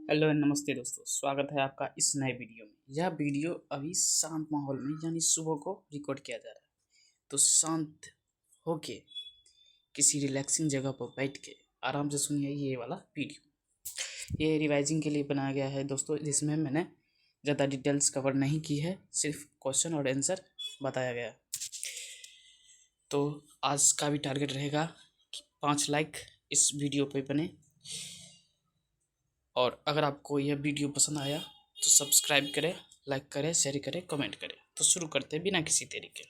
Hello नमस्ते दोस्तों, स्वागत है आपका इस नए वीडियो में। यह वीडियो अभी शांत माहौल में यानी सुबह को रिकॉर्ड किया जा रहा है। तो शांत होके किसी रिलैक्सिंग जगह पर बैठ के आराम से सुनिए ये वाला वीडियो। ये रिवाइजिंग के लिए बनाया गया है दोस्तों, जिसमें मैंने ज़्यादा डिटेल्स कवर नहीं की है, सिर्फ क्वेश्चन और आंसर बताया गया। तो आज का भी टारगेट रहेगा कि 5 लाइक इस वीडियो पे बने, और अगर आपको यह वीडियो पसंद आया तो सब्सक्राइब करें, लाइक करें, शेयर करें, कमेंट करें। तो शुरू करते हैं बिना किसी देरी के।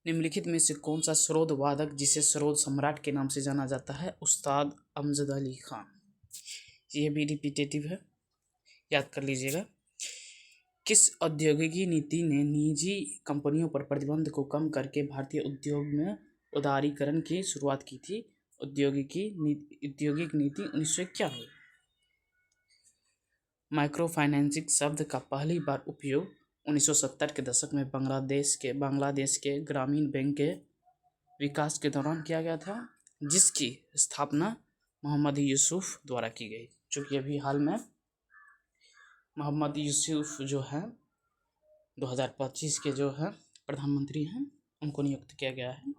निम्नलिखित में से कौन सा सरोद वादक जिसे सरोद सम्राट के नाम से जाना जाता है? उस्ताद अमजद अली खान। यह भी रिपीटेटिव है, याद कर लीजिएगा। किस औद्योगिकी नीति ने निजी कंपनियों पर प्रतिबंध को कम करके भारतीय उद्योग में उदारीकरण की शुरुआत की थी? औद्योगिक नीति 1951। माइक्रो फाइनेंसिंग शब्द का पहली बार उपयोग 1970 के दशक में बांग्लादेश के ग्रामीण बैंक के विकास के दौरान किया गया था, जिसकी स्थापना मोहम्मद यूसुफ द्वारा की गई, जो कि अभी हाल में मोहम्मद यूसुफ जो है 2025 के जो है प्रधानमंत्री हैं, उनको नियुक्त किया गया है।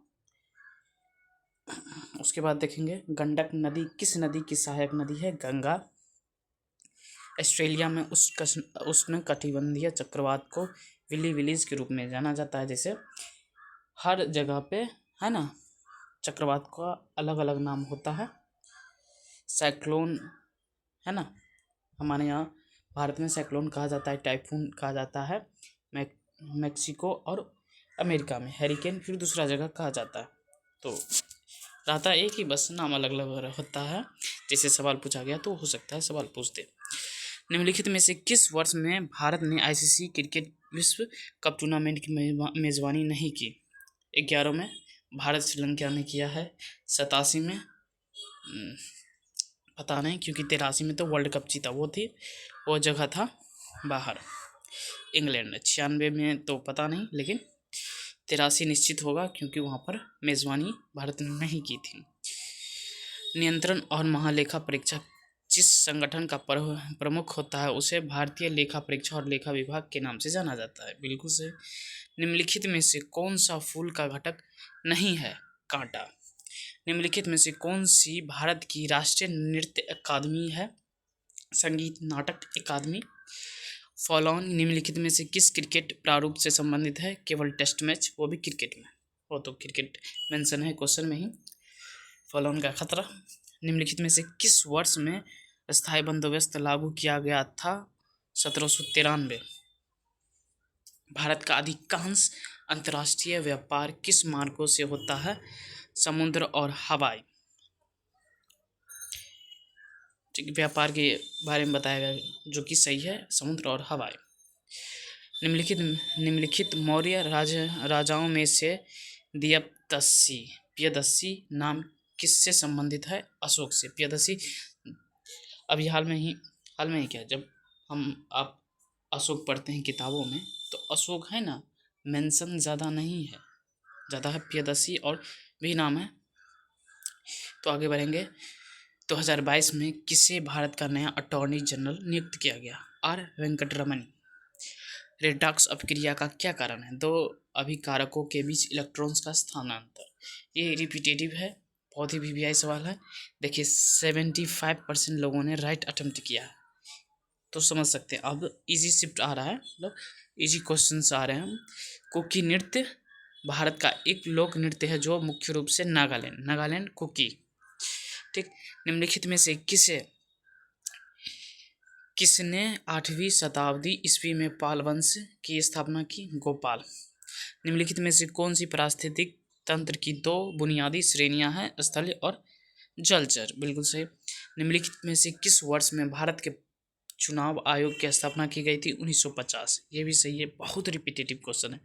उसके बाद देखेंगे, गंडक नदी किस नदी की सहायक नदी है? गंगा। ऑस्ट्रेलिया में उष्ण कटिबंधीय चक्रवात को विली विलीज के रूप में जाना जाता है। जैसे हर जगह पे है ना, चक्रवात का अलग अलग नाम होता है। साइक्लोन है ना, हमारे यहाँ भारत में साइक्लोन कहा जाता है, टाइफून कहा जाता है। मैक्सिको और अमेरिका में हैरिकेन फिर दूसरा जगह कहा जाता है। तो रहता एक ही, बस नाम अलग अलग होता है। जैसे सवाल पूछा गया तो हो सकता है सवाल पूछ दे। निम्नलिखित में से किस वर्ष में भारत ने आईसीसी क्रिकेट विश्व कप टूर्नामेंट की मेज़बानी नहीं की? 11 में भारत श्रीलंका ने किया है। 87 में पता नहीं, क्योंकि 83 में तो वर्ल्ड कप जीता वो जगह था बाहर, इंग्लैंड। 96 में तो पता नहीं, लेकिन 83 निश्चित होगा, क्योंकि वहाँ पर मेज़बानी भारत ने नहीं की थी। नियंत्रण और महालेखा परीक्षक जिस संगठन का प्रमुख होता है उसे भारतीय लेखा परीक्षा और लेखा विभाग के नाम से जाना जाता है। बिल्कुल से। निम्नलिखित में से कौन सा फूल का घटक नहीं है? कांटा। निम्नलिखित में से कौन सी भारत की राष्ट्रीय नृत्य अकादमी है? संगीत नाटक अकादमी। फॉलोन निम्नलिखित में से किस क्रिकेट प्रारूप से संबंधित है? केवल टेस्ट मैच, वो भी क्रिकेट में। वो तो क्रिकेट मेंशन है क्वेश्चन में ही। फॉलोन का खतरा। निम्नलिखित में से किस वर्ष में स्थायी बंदोबस्त लागू किया गया था? 1793। भारत का अधिकांश अंतर्राष्ट्रीय व्यापार किस मार्गों से होता है? समुद्र और हवाई। व्यापार के बारे में बताया गया, जो कि सही है, समुद्र और हवाई। निम्नलिखित मौर्य राजाओं में से प्रियदर्शी नाम किससे संबंधित है? अशोक से। प्रियदर्शी अभी हाल में ही क्या, जब आप अशोक पढ़ते हैं किताबों में, तो अशोक है ना, मेंशन ज़्यादा नहीं है, ज़्यादा है प्रियदर्शी और भी नाम है। तो आगे बढ़ेंगे। 2022 में किसे भारत का नया अटॉर्नी जनरल नियुक्त किया गया? आर वेंकटरमन। रेडॉक्स अपक्रिया का क्या कारण है? दो अभिकारकों के बीच इलेक्ट्रॉन्स का स्थानांतर। ये रिपीटेटिव है, बहुत ही वीवीआई सवाल है। देखिए 75% लोगों ने राइट अटेम्प्ट किया है, तो समझ सकते हैं। अब इजी शिफ्ट आ रहा है, मतलब इजी क्वेश्चंस आ रहे हैं। कुकी नृत्य भारत का एक लोक नृत्य है जो मुख्य रूप से नागालैंड कुकी। ठीक। निम्नलिखित में से किसने 8वीं शताब्दी ईस्वी में पाल वंश की स्थापना की? गोपाल। निम्नलिखित में से कौन सी पारिस्थितिक तंत्र की दो बुनियादी श्रेणियां हैं? स्थल और जलचर। बिल्कुल सही। निम्नलिखित में से किस वर्ष में भारत के चुनाव आयोग की स्थापना की गई थी? 1950। ये भी सही है, बहुत रिपीटेटिव क्वेश्चन है।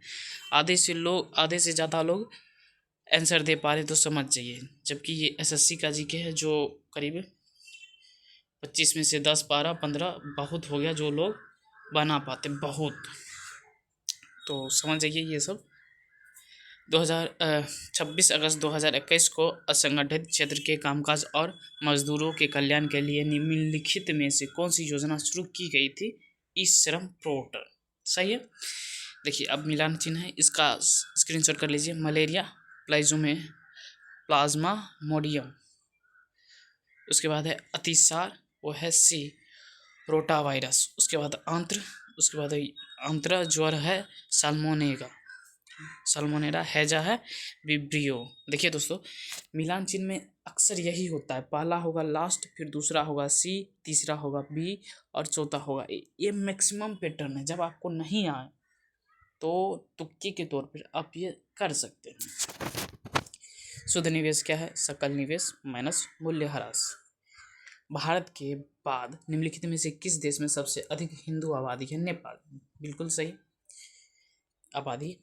आधे से ज़्यादा लोग आंसर दे पा रहे तो समझ जाइए, जबकि ये एसएससी का जीके है, जो करीब 25 में से 10, 12, 15 बहुत हो गया जो लोग बना पाते, बहुत। तो समझ जाइए ये सब। 26 अगस्त 2021 को असंगठित क्षेत्र के कामकाज और मजदूरों के कल्याण के लिए निम्नलिखित में से कौन सी योजना शुरू की गई थी? ई श्रम पोर्टल। सही है। देखिए अब मिलान चिन्ह है, इसका स्क्रीनशॉट कर लीजिए। मलेरिया, प्लाज्मा मोडियम, उसके बाद है अतिसार, वो है सी, रोटा वायरस, उसके बाद आंत्र, उसके बाद आंत्र ज्वर है साल्मोनेरा, हैजा है विब्रियो। देखिए दोस्तों, मिलान चिन्ह में अक्सर यही होता है, पहला होगा लास्ट, फिर दूसरा होगा सी, तीसरा होगा बी और चौथा होगा ए। ये मैक्सिमम पैटर्न है। जब आपको नहीं आए तो तुक्के के तौर पर आप ये कर सकते हैं। शुद्ध निवेश क्या है? सकल निवेश माइनस मूल्यह्रास। भारत के बाद निम्नलिखित में से किस देश में सबसे अधिक हिंदू आबादी है? नेपाल। बिल्कुल सही। आबादी।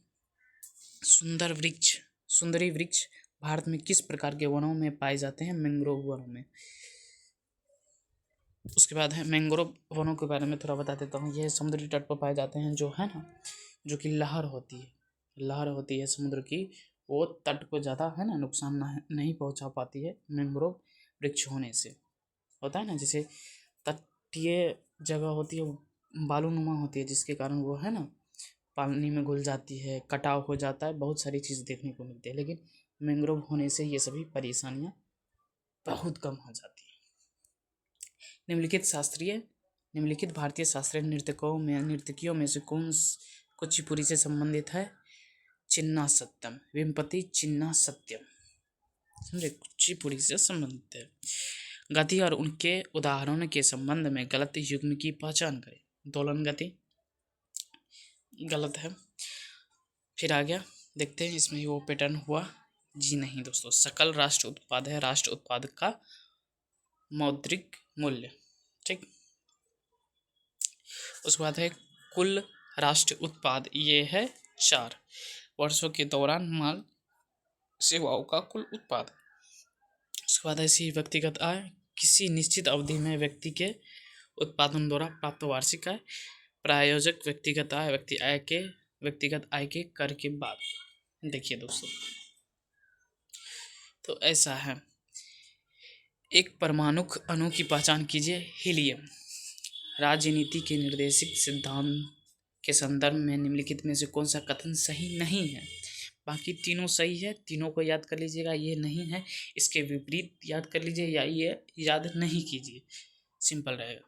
सुंदरी वृक्ष भारत में किस प्रकार के वनों में पाए जाते हैं? मैंग्रोव वनों में। उसके बाद है मैंग्रोव वनों के बारे में थोड़ा बता देता हूँ। यह समुद्री तट पर पाए जाते हैं, जो है ना, जो कि लहर होती है समुद्र की, वो तट को ज़्यादा है ना नुकसान नहीं पहुँचा पाती है मैंग्रोव वृक्ष होने से। होता है ना, जैसे तटीय जगह होती है बालूनुमा होती है, जिसके कारण वो है ना पानी में घुल जाती है, कटाव हो जाता है, बहुत सारी चीज़ देखने को मिलती है। लेकिन मैंग्रोव होने से ये सभी परेशानियाँ बहुत कम हो जाती हैं। निम्नलिखित भारतीय शास्त्रीय नर्तकियों में से कौन कुचिपुड़ी से संबंधित है? चिन्ना सत्यम, वेम्पति चिन्ना सत्यम, समझे, कुचिपुड़ी से संबंधित है। गति और उनके उदाहरणों के संबंध में गलत युग्म की पहचान करें। दोलन गति गलत है। फिर आ गया, देखते हैं इसमें वो पैटर्न हुआ जी नहीं दोस्तों। सकल राष्ट्र उत्पाद है राष्ट्र उत्पाद का मौद्रिक मूल्य, ठीक। उसके बाद है कुल राष्ट्र उत्पाद, ये है 4 वर्षों के दौरान माल सेवाओं का कुल उत्पाद। उसके बाद ऐसी व्यक्तिगत आय, किसी निश्चित अवधि में व्यक्ति के उत्पादन द्वारा प्राप्त वार्षिक आय। प्रायोजक व्यक्तिगत आय, व्यक्तिगत आय के कर के बाद। देखिए दोस्तों, तो ऐसा है, एक परमाणु अणु की पहचान कीजिए। हीलियम। राजनीति के निर्देशिक सिद्धांत के संदर्भ में निम्नलिखित में से कौन सा कथन सही नहीं है? बाकी तीनों सही है, तीनों को याद कर लीजिएगा। ये नहीं है, इसके विपरीत याद कर लीजिए, या ये याद नहीं कीजिए, सिंपल रहेगा।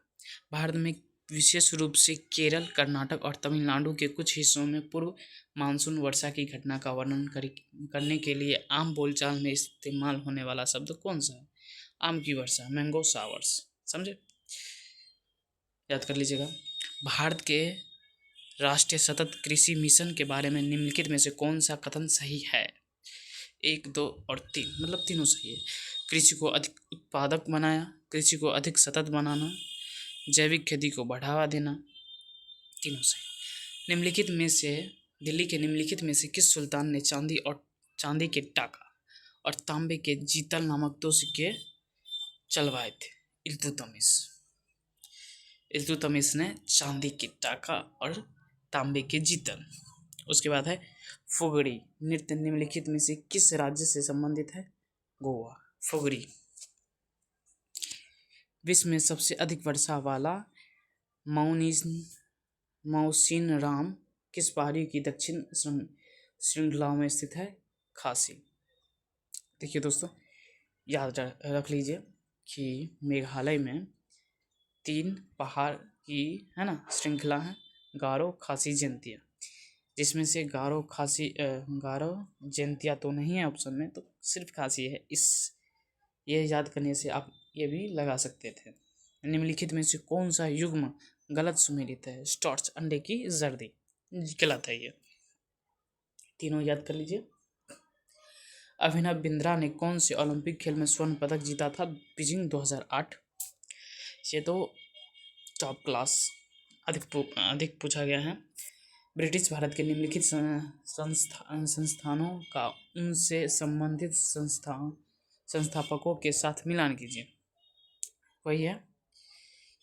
भारत में विशेष रूप से केरल, कर्नाटक और तमिलनाडु के कुछ हिस्सों में पूर्व मानसून वर्षा की घटना का वर्णन करने के लिए आम बोलचाल में इस्तेमाल होने वाला शब्द कौन सा है? आम की वर्षा, मैंगो शावर्स, समझे, याद कर लीजिएगा। भारत के राष्ट्रीय सतत कृषि मिशन के बारे में निम्नलिखित में से कौन सा कथन सही है? 1, 2 और 3, मतलब तीनों सही है। कृषि को अधिक उत्पादक बनाया, कृषि को अधिक सतत बनाना, जैविक खेती को बढ़ावा देना, तीनों सही। निम्नलिखित में से दिल्ली के निम्नलिखित में से किस सुल्तान ने चांदी के टाका और तांबे के जीतल नामक 2 सिक्के चलवाए थे? इल्तुतमिश ने चांदी के टाका और तांबे के जीतल। उसके बाद है फुगड़ी नृत्य निम्नलिखित में से किस राज्य से संबंधित है? गोवा। फुगड़ी। विश्व में सबसे अधिक वर्षा वाला मौसिनराम किस पहाड़ी की दक्षिण श्रृंखला में स्थित है? खासी। देखिए दोस्तों, याद रख लीजिए कि मेघालय में 3 पहाड़ की है ना श्रृंखला है, गारो, खासी, जैंतिया, जिसमें से गारो जैंतिया तो नहीं है ऑप्शन में, तो सिर्फ खासी है। ये याद करने से आप ये भी लगा सकते थे। निम्नलिखित में से कौन सा युग्म गलत सुमेलित है? स्टार्च, अंडे की जर्दी, गलत है ये, तीनों याद कर लीजिए। अभिनव बिंद्रा ने कौन से ओलंपिक खेल में स्वर्ण पदक जीता था? बीजिंग 2008। ये तो टॉप क्लास अधिक पूछा गया है। ब्रिटिश भारत के निम्नलिखित संस्थानों का उनसे संबंधित संस्थापकों के साथ मिलान कीजिए। वही है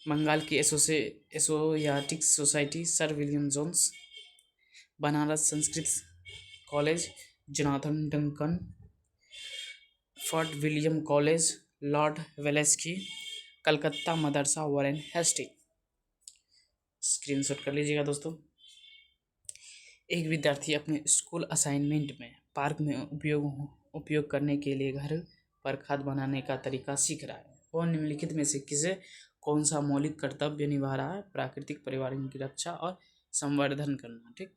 बंगाल की Asiatic Society, Sir William Jones, Banaras Sanskrit College, Jonathan Duncan, Fort William College, Lord Wellesley, Calcutta Madrasa, Warren हेस्टी। स्क्रीनशॉट कर लीजिएगा दोस्तों। एक विद्यार्थी अपने स्कूल असाइनमेंट में पार्क में उपयोग करने के लिए घर पर खाद बनाने का तरीका सीख रहा है। वह निम्नलिखित में से किसे कौन सा मौलिक कर्तव्य निभा रहा है? प्राकृतिक पर्यावरण की रक्षा और संवर्धन करना। ठीक।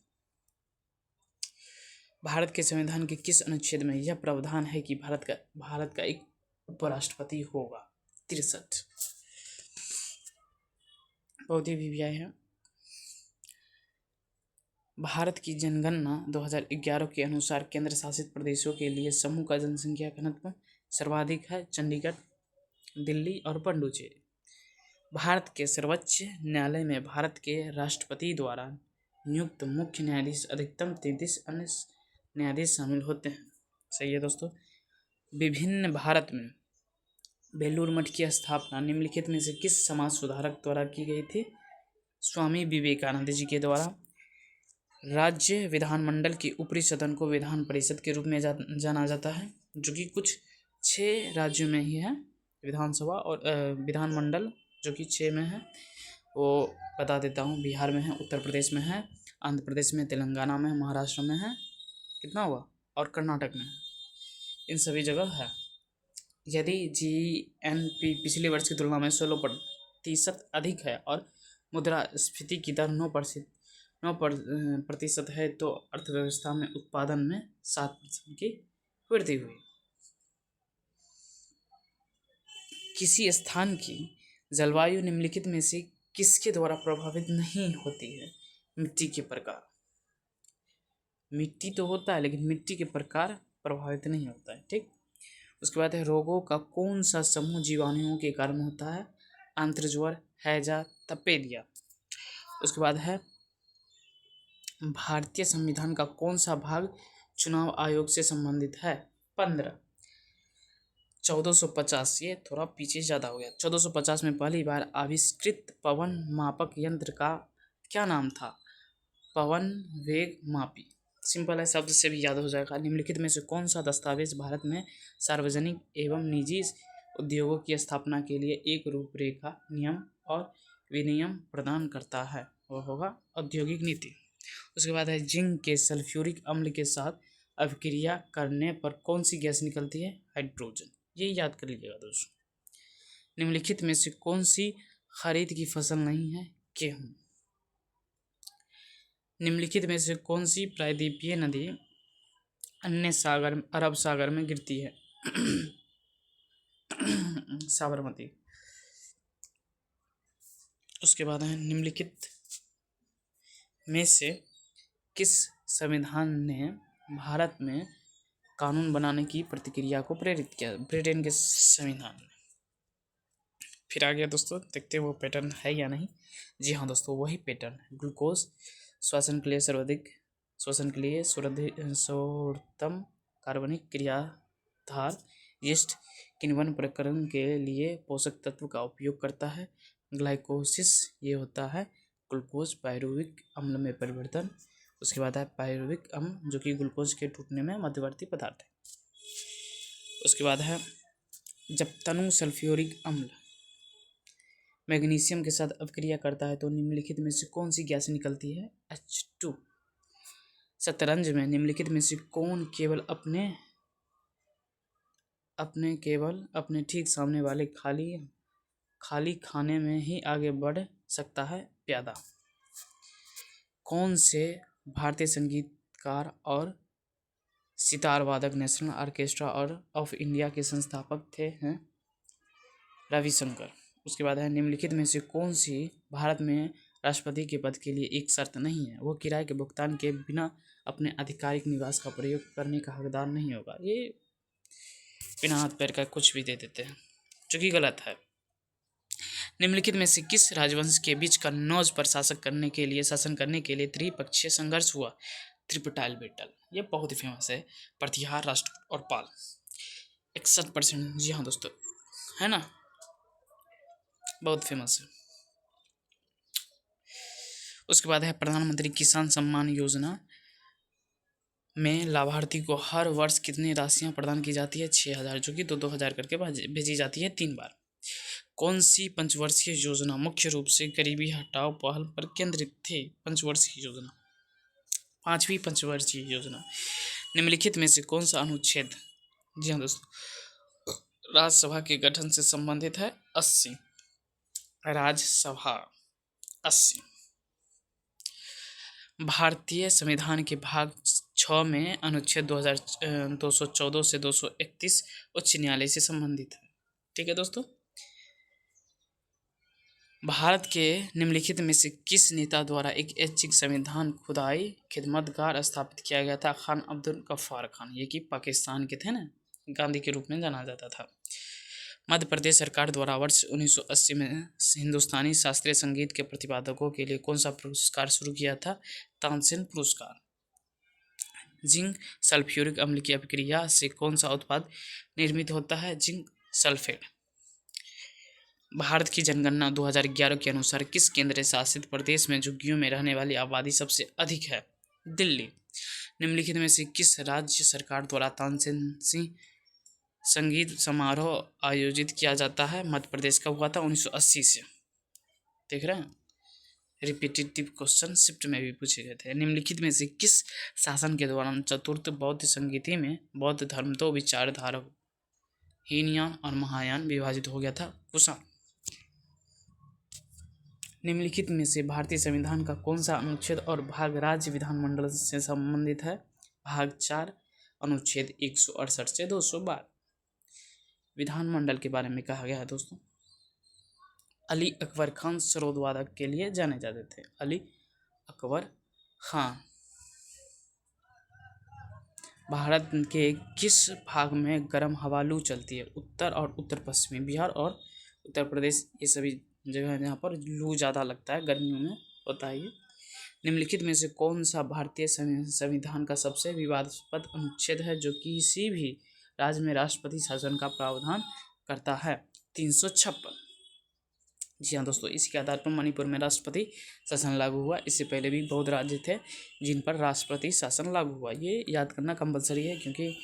भारत के संविधान के किस अनुच्छेद में यह प्रावधान है कि भारत का एक उपराष्ट्रपति होगा? 63। बहुत ही वीवीआई है। भारत की जनगणना 2011 के अनुसार केंद्र शासित प्रदेशों के लिए समूह का जनसंख्या घनत्व सर्वाधिक है चंडीगढ़, दिल्ली और पुडुचेरी। भारत के सर्वोच्च न्यायालय में भारत के राष्ट्रपति द्वारा नियुक्त मुख्य न्यायाधीश अधिकतम 33 अन्य न्यायाधीश शामिल होते हैं। सही है दोस्तों। विभिन्न भारत में बेलूर मठ की स्थापना निम्नलिखित में से किस समाज सुधारक द्वारा की गई थी? स्वामी विवेकानंद जी के द्वारा। राज्य विधानमंडल के ऊपरी सदन को विधान परिषद के रूप में जाना जाता है, जो कि कुछ 6 राज्यों में ही है विधानसभा और विधानमंडल, जो कि 6 में है। वो बता देता हूँ। बिहार में है, उत्तर प्रदेश में है, आंध्र प्रदेश में, तेलंगाना में, महाराष्ट्र में है, कितना हुआ, और कर्नाटक में है। इन सभी जगह है। यदि जीएनपी पिछले वर्ष की तुलना में 16% अधिक है और मुद्रास्फीति की दर 9% है तो अर्थव्यवस्था में उत्पादन में 7% की वृद्धि हुई। किसी स्थान की जलवायु निम्नलिखित में से किसके द्वारा प्रभावित नहीं होती है? मिट्टी के प्रकार। मिट्टी तो होता है लेकिन मिट्टी के प्रकार प्रभावित नहीं होता है। ठीक। उसके बाद है रोगों का कौन सा समूह जीवाणुओं के कारण होता है? आंत्रज्वर, हैजा, तपेदिया। उसके बाद है भारतीय संविधान का कौन सा भाग चुनाव आयोग से संबंधित है? 15। 1450, ये थोड़ा पीछे ज़्यादा हो गया। 1450 में पहली बार आविष्कृत पवन मापक यंत्र का क्या नाम था? पवन वेग मापी। सिंपल है, शब्द से भी याद हो जाएगा। निम्नलिखित में से कौन सा दस्तावेज भारत में सार्वजनिक एवं निजी उद्योगों की स्थापना के लिए एक रूपरेखा, नियम और विनियम प्रदान करता है? वह होगा औद्योगिक नीति। उसके बाद है जिंक के सल्फ्यूरिक अम्ल के साथ अभिक्रिया करने पर कौन सी गैस निकलती है? हाइड्रोजन। ये याद कर लीजिएगा दोस्तों। निम्नलिखित में से कौन सी खरीद की फसल नहीं है? गेहूं। निम्नलिखित में से कौन सी प्रायद्वीपीय नदी अन्य सागर अरब सागर में गिरती है? साबरमती। उसके बाद है निम्नलिखित में से किस संविधान ने भारत में कानून बनाने की प्रक्रिया को प्रेरित किया? ब्रिटेन के संविधान ने। फिर आ गया दोस्तों, देखते हैं वो पैटर्न है या नहीं। जी हाँ दोस्तों, वही पैटर्न है। ग्लूकोज श्वसन के लिए सर्वाधिक श्वसन के लिए सर्वोत्तम कार्बनिक क्रियाधार। यीस्ट किण्वन प्रकरण के लिए पोषक तत्व का उपयोग करता है। ग्लाइकोसिस ये होता है ग्लूकोज पायरुविक अम्ल में परिवर्तन। उसके बाद है पायरुविक अम्ल, जो कि ग्लूकोज के टूटने में मध्यवर्ती पदार्थ है। उसके बाद है जब तनु सल्फ्यूरिक अम्ल मैग्नीशियम के साथ अपक्रिया करता है तो निम्नलिखित में से कौन सी गैस निकलती है? H2। शतरंज में निम्नलिखित में से कौन केवल अपने ठीक सामने वाले खाली खाने में ही आगे बढ़ सकता है? प्यादा। कौन से भारतीय संगीतकार और सितार वादक नेशनल ऑर्केस्ट्रा और ऑफ इंडिया के संस्थापक थे? हैं रविशंकर। उसके बाद है निम्नलिखित में से कौन सी भारत में राष्ट्रपति के पद के लिए एक शर्त नहीं है? वो किराए के भुगतान के बिना अपने आधिकारिक निवास का प्रयोग करने का हकदार नहीं होगा। ये बिना हाथ पैर का कुछ भी दे देते हैं, जो कि गलत है। निम्नलिखित में से किस राजवंश के बीच कन्नौज पर शासन करने के लिए त्रिपक्षीय संघर्ष हुआ? त्रिपटाल बैटल। ये बहुत ही फेमस है। प्रतिहार, राष्ट्र और पाल। 61%। जी हाँ दोस्तों, है ना, बहुत फेमस है। उसके बाद है प्रधानमंत्री किसान सम्मान योजना में लाभार्थी को हर वर्ष कितनी राशियां प्रदान की जाती है? 6,000, जो कि 2-2 हज़ार करके भेजी जाती है 3 बार। कौन सी पंचवर्षीय योजना मुख्य रूप से गरीबी हटाओ पहल पर केंद्रित थी? पंचवर्षीय योजना, 5वीं पंचवर्षीय योजना। निम्नलिखित में से कौन सा अनुच्छेद, जी हाँ दोस्तों, राज्यसभा के गठन से संबंधित है? 80। राज्यसभा 80। भारतीय संविधान के भाग 6 में अनुच्छेद 214 से 231 उच्च न्यायालय से संबंधित है। ठीक है दोस्तों। भारत के निम्नलिखित में से किस नेता द्वारा एक ऐच्छिक संविधान खुदाई खिदमतगार स्थापित किया गया था? खान अब्दुल गफ्फार खान, ये कि पाकिस्तान के थे ना, गांधी के रूप में जाना जाता था। मध्य प्रदेश सरकार द्वारा वर्ष 1980 में हिंदुस्तानी शास्त्रीय संगीत के प्रतिपादकों के लिए कौन सा पुरस्कार शुरू किया था? तानसेन पुरस्कार। जिंक सल्फ्यूरिक अम्ल की अभिक्रिया से कौन सा उत्पाद निर्मित होता है? Zinc sulphate. भारत की जनगणना 2011 के अनुसार किस केंद्र शासित प्रदेश में झुग्गियों में रहने वाली आबादी सबसे अधिक है? दिल्ली। निम्नलिखित में से किस राज्य सरकार द्वारा तानसेन सिंह संगीत समारोह आयोजित किया जाता है? मध्य प्रदेश का हुआ था 1980 से। देख रहे हैं, रिपीटेटिव क्वेश्चन शिफ्ट में भी पूछे गए थे। निम्नलिखित में से किस शासन के दौरान चतुर्थ बौद्ध संगीति में बौद्ध धर्म 2 विचारधारा हीनयान और महायान विभाजित हो गया था? कुषाण। निम्नलिखित में से भारतीय संविधान का कौन सा अनुच्छेद और भाग राज्य विधानमंडल से संबंधित है? भाग 4, अनुच्छेद 168 से 212। विधानमंडल के बारे में कहा गया है दोस्तों। अली अकबर खान सरोदवादक के लिए जाने जाते थे। अली अकबर खान। भारत के किस भाग में गर्म हवा लू चलती है? उत्तर और उत्तर पश्चिमी। बिहार और उत्तर प्रदेश, ये सभी जगह जहाँ पर लू ज़्यादा लगता है, गर्मियों में होता है ये। निम्नलिखित में से कौन सा भारतीय संविधान का सबसे विवादास्पद अनुच्छेद है जो किसी भी राज्य में राष्ट्रपति शासन का प्रावधान करता है? 356। जी हाँ दोस्तों, इसके आधार पर मणिपुर में राष्ट्रपति शासन लागू हुआ। इससे पहले भी बहुत राज्य थे जिन पर राष्ट्रपति शासन लागू हुआ। ये याद करना कंपलसरी है, क्योंकि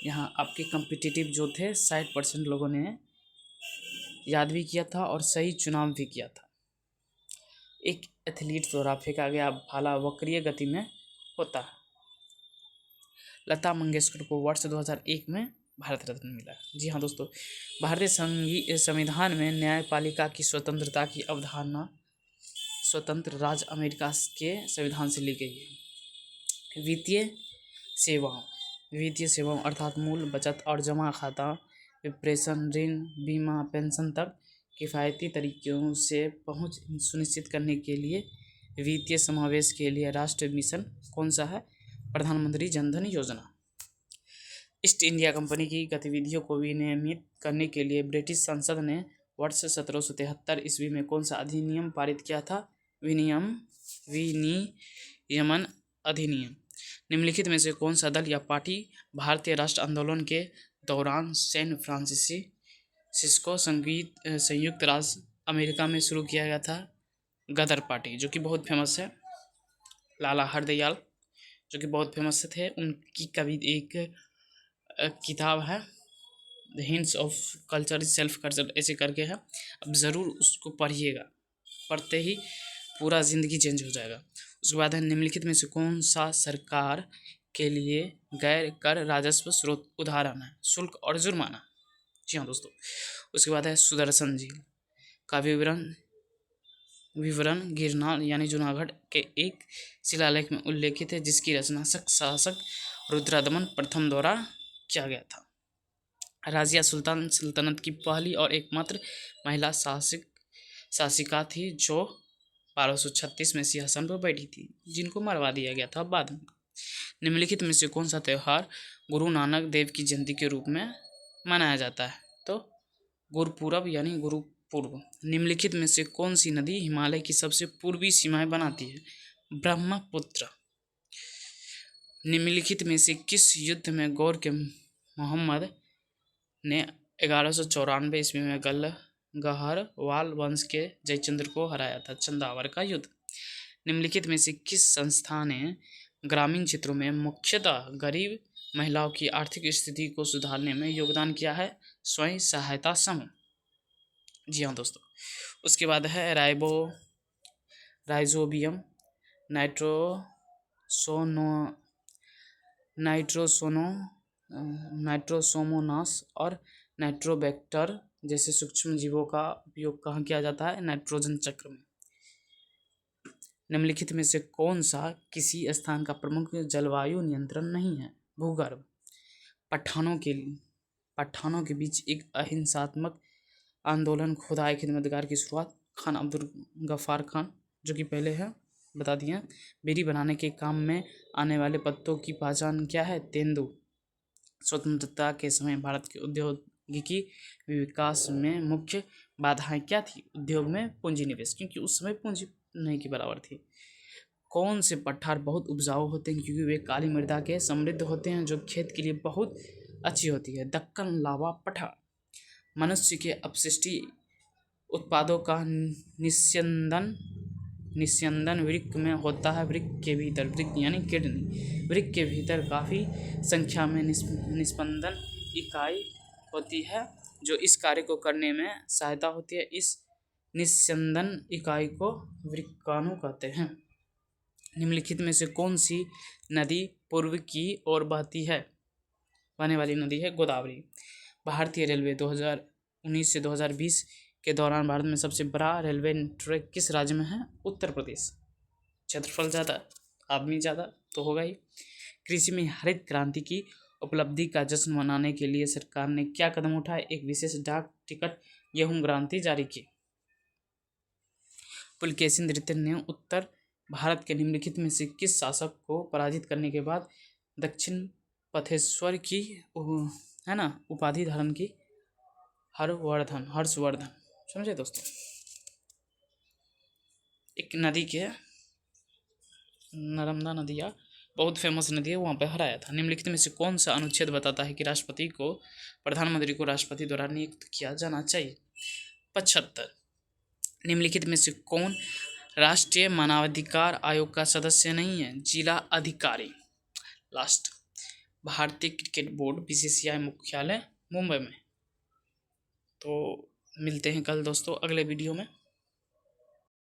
यहाँ आपके कम्पिटिटिव जो थे 60% लोगों ने याद भी किया था और सही चुनाव भी किया था। एक एथलीट द्वारा फेंका गया भाला वक्रीय गति में होता है। लता मंगेशकर को वर्ष 2001 में भारत रत्न मिला। जी हाँ दोस्तों, भारतीय संविधान में न्यायपालिका की स्वतंत्रता की अवधारणा स्वतंत्र राज्य अमेरिका के संविधान से ली गई है। वित्तीय सेवाओं अर्थात मूल, बचत और जमा खाता, विप्रेषण, ऋण, बीमा, पेंशन तक किफ़ायती तरीकों से पहुंच सुनिश्चित करने के लिए वित्तीय समावेश के लिए राष्ट्रीय मिशन कौन सा है? प्रधानमंत्री जनधन योजना। ईस्ट इंडिया कंपनी की गतिविधियों को विनियमित करने के लिए ब्रिटिश संसद ने वर्ष 1773 ईस्वी में कौन सा अधिनियम पारित किया था? विनियमन अधिनियम। निम्नलिखित में से कौन सा दल या पार्टी भारतीय राष्ट्र आंदोलन के दौरान सैन फ्रांसिस्को संयुक्त राज्य अमेरिका में शुरू किया गया था? गदर पार्टी, जो कि बहुत फेमस है। लाला हरदयाल, जो कि बहुत फेमस थे, उनकी कवि एक किताब है the hints of culture is self culture, ऐसे करके है। अब ज़रूर उसको पढ़िएगा, पढ़ते ही पूरा ज़िंदगी चेंज हो जाएगा। उसके बाद है निम्नलिखित में से कौन सा सरकार के लिए गैर कर राजस्व स्रोत उदाहरण है? शुल्क और जुर्माना। जी हाँ दोस्तों। उसके बाद है सुदर्शन झील का विवरण गिरनार यानी जूनागढ़ के एक शिलालेख में उल्लेखित है, जिसकी रचना शासक रुद्रदमन प्रथम द्वारा किया गया था। राजिया सुल्तान सल्तनत की पहली और एकमात्र महिला शासिका थी जो 1236 में सिंहासन पर बैठी थी, जिनको मरवा दिया गया था बाद में। निम्नलिखित में से कौन सा त्यौहार गुरु नानक देव की जयंती के रूप में मनाया जाता है? तो गुरुपूरब यानी गुरुपूर्व। निम्नलिखित में से कौन सी नदी हिमालय की सबसे पूर्वी सीमाएं बनाती है? ब्रह्मपुत्र। निम्नलिखित में से किस युद्ध में गौर के मोहम्मद ने 1194 ईस्वी में गहरवाल वंश के जयचंद्र को हराया था? चंदावर का युद्ध। निम्नलिखित में से किस संस्था ने ग्रामीण क्षेत्रों में मुख्यतः गरीब महिलाओं की आर्थिक स्थिति को सुधारने में योगदान किया है स्वयं सहायता समूह। जी हाँ दोस्तों। उसके बाद है राइजोबियम नाइट्रोसोनो नाइट्रोसोनो नाइट्रोसोमोनास और नाइट्रोबैक्टर जैसे सूक्ष्म जीवों का उपयोग कहाँ किया जाता है? नाइट्रोजन चक्र में। निम्नलिखित में से कौन सा किसी स्थान का प्रमुख जलवायु नियंत्रण नहीं है? भूगर्भ। पठानों के बीच एक अहिंसात्मक आंदोलन खुदाई खिदमतगार की शुरुआत खान अब्दुल गफ्फार खान, जो कि पहले है बता दिए। बेरी बनाने के काम में आने वाले पत्तों की पहचान क्या है? तेंदु। स्वतंत्रता के समय भारत के औद्योगिकी विकास में मुख्य बाधाएं क्या थी? उद्योग में पूंजी निवेश, क्योंकि उस समय पूंजी नहीं के बराबर थी। कौन से पठार बहुत उपजाऊ होते हैं? क्योंकि वे काली मृदा के समृद्ध होते हैं जो खेत के लिए बहुत अच्छी होती है। दक्कन लावा पठार। मनुष्य के अपशिष्टी उत्पादों का निस्यंदन वृक्क में होता है। वृक्क के भीतर, वृक्क यानी किडनी, वृक्क के भीतर काफ़ी संख्या में निस्पंदन इकाई होती है जो इस कार्य को करने में सहायता होती है। इस निस्यंदन इकाई को वृक्काणु कहते हैं। निम्नलिखित में से कौन सी नदी पूर्व की ओर बहने वाली नदी है? गोदावरी। भारतीय रेलवे 2019 से 2020 के दौरान भारत में सबसे बड़ा रेलवे ट्रैक किस राज्य में है? उत्तर प्रदेश। क्षेत्रफल ज़्यादा, आदमी ज़्यादा तो होगा ही। कृषि में हरित क्रांति की उपलब्धि का जश्न मनाने के लिए सरकार ने क्या कदम उठाए? एक विशेष डाक टिकट गेहूं क्रांति जारी की। पुलकेशिन द्वितीय ने उत्तर भारत के निम्नलिखित में से किस शासक को पराजित करने के बाद दक्षिण पथेश्वर की उपाधि धारण की? हर्षवर्धन। समझे दोस्तों। एक नदी के नर्मदा नदी या बहुत फेमस नदी है, वहाँ पे हराया था। निम्नलिखित में से कौन सा अनुच्छेद बताता है कि प्रधानमंत्री को राष्ट्रपति द्वारा नियुक्त किया जाना चाहिए? 75। निम्नलिखित में से कौन राष्ट्रीय मानवाधिकार आयोग का सदस्य नहीं है? जिला अधिकारी। लास्ट, भारतीय क्रिकेट बोर्ड BCCI मुख्यालय मुंबई में। तो मिलते हैं कल दोस्तों अगले वीडियो में।